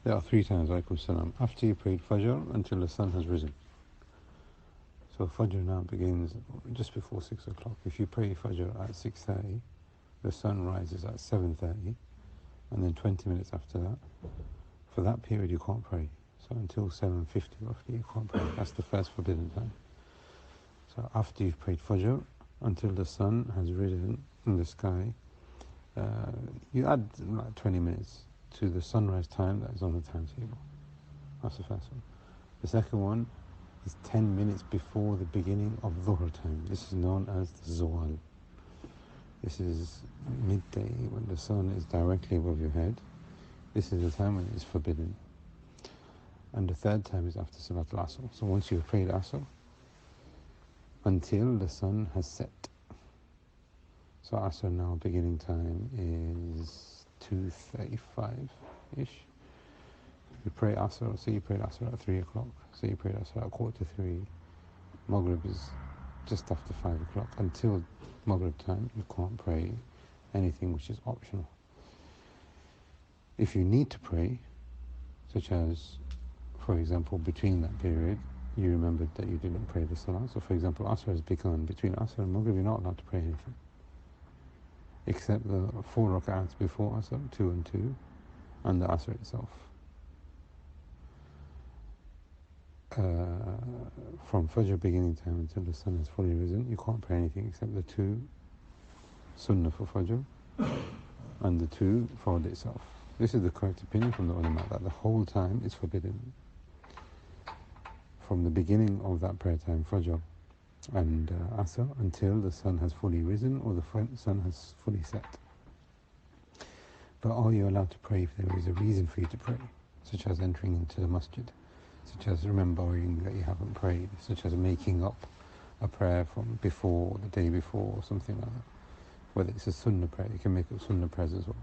There are 3 times, alaykum salam, after you prayed Fajr until the sun has risen. So Fajr now begins just before 6 o'clock. If you pray Fajr at 6:30, the sun rises at 7:30, and then 20 minutes after that, for that period you can't pray. So until 7:50 roughly you can't pray. That's the first forbidden time. So after you've prayed Fajr until the sun has risen in the sky, you add like 20 minutes to the sunrise time that is on the timetable. That's the first one. The second one is 10 minutes before the beginning of Dhuhr time. This is known as the Zawal. This is midday when the sun is directly above your head. This is the time when it is forbidden. And the third time is after Salat al-Asr. So once you've prayed Asr, until the sun has set. So Asr now beginning time is 2:35-ish. You pray Asr, so you prayed Asr at 3 o'clock, so you prayed Asr at 2:45. Maghrib is just after 5 o'clock. Until Maghrib time, you can't pray anything which is optional. If you need to pray, such as, for example, between that period, you remembered that you didn't pray the Salah. So for example, Asr has begun. Between Asr and Maghrib, you're not allowed to pray anything, except the 4 rak'ats before Asr, 2 and 2, and the Asr itself. From Fajr beginning time until the sun has fully risen, you can't pray anything except the 2 Sunnah for Fajr and the 2 Fard itself. This is the correct opinion from the ulama, that the whole time is forbidden. From the beginning of that prayer time, Fajr and Asr, until the sun has fully risen or the sun has fully set. But are you allowed to pray if there is a reason for you to pray, such as entering into the masjid, such as remembering that you haven't prayed, such as making up a prayer from before, the day before, or something like that? Whether it's a Sunnah prayer, you can make up Sunnah prayers as well.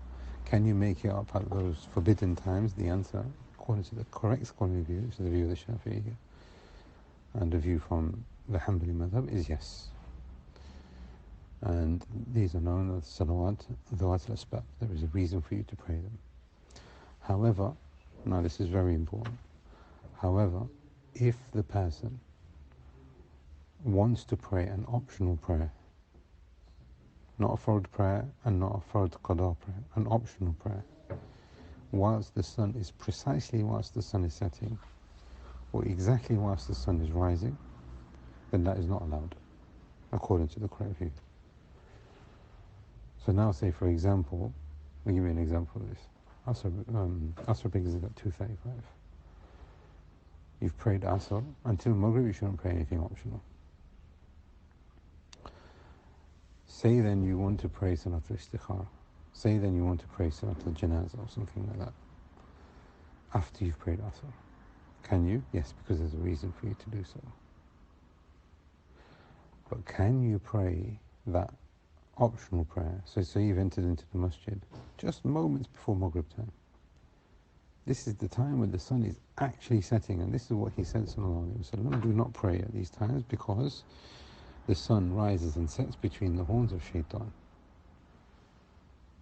Can you make it up at those forbidden times? The answer, according to the correct scholarly view, which is the view of the Shafi'i and the view from the Hanbali madhab, is yes. And these are known as salawat dhawat al-asbab. There is a reason for you to pray them. However, now this is very important, however, if the person wants to pray an optional prayer, not a fard prayer and not a fard qada prayer, an optional prayer, whilst the sun is setting, or exactly whilst the sun is rising, then that is not allowed, according to the correct view. So now say, for example, I'll give you an example of this. Asr begins at 2:35. You've prayed Asr. Until Maghrib you shouldn't pray anything optional. Say then you want to pray Salat al-Istikhara. Say then you want to pray Salat al-Janazah or something like that after you've prayed Asr. Can you? Yes, because there's a reason for you to do so. But can you pray that optional prayer? So you've entered into the masjid just moments before Maghrib time. This is the time when the sun is actually setting, and this is what he said, sallallahu alaihi wasallam, do not pray at these times because the sun rises and sets between the horns of shaitan.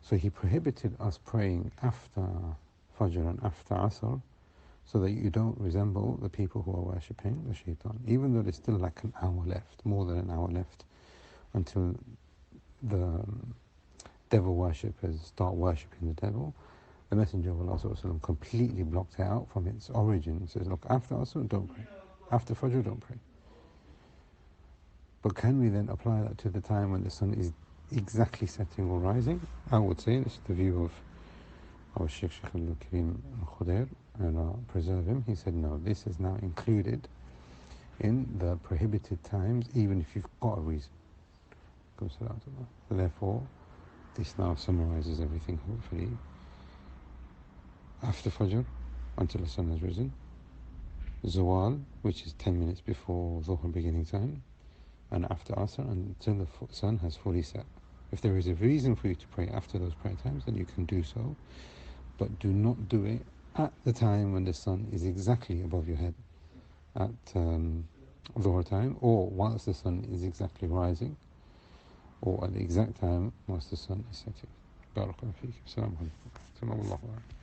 So he prohibited us praying after Fajr and after Asr, so that you don't resemble the people who are worshipping the shaitan. Even though there's still like an hour left, more than an hour left, until the devil worshippers start worshipping the devil, the Messenger of Allah ﷺ completely blocked it out from its origin. He says, look, after Asr, don't pray. After Fajr, don't pray. But can we then apply that to the time when the sun is exactly setting or rising? I would say, this is the view of our Shaykh al-Karim al-Khudair, and preserve him. He said, no, this is now included in the prohibited times, even if you've got a reason. So therefore, this now summarizes everything, hopefully. After Fajr, until the sun has risen. Zawal, which is 10 minutes before Dhuhr beginning time. And after Asr, until the sun has fully set. If there is a reason for you to pray after those prayer times, then you can do so. But do not do it at the time when the sun is exactly above your head, at Dhuhr time, or whilst the sun is exactly rising, or at the exact time whilst the sun is setting. Barakallahu feek. Assalamu alaikum.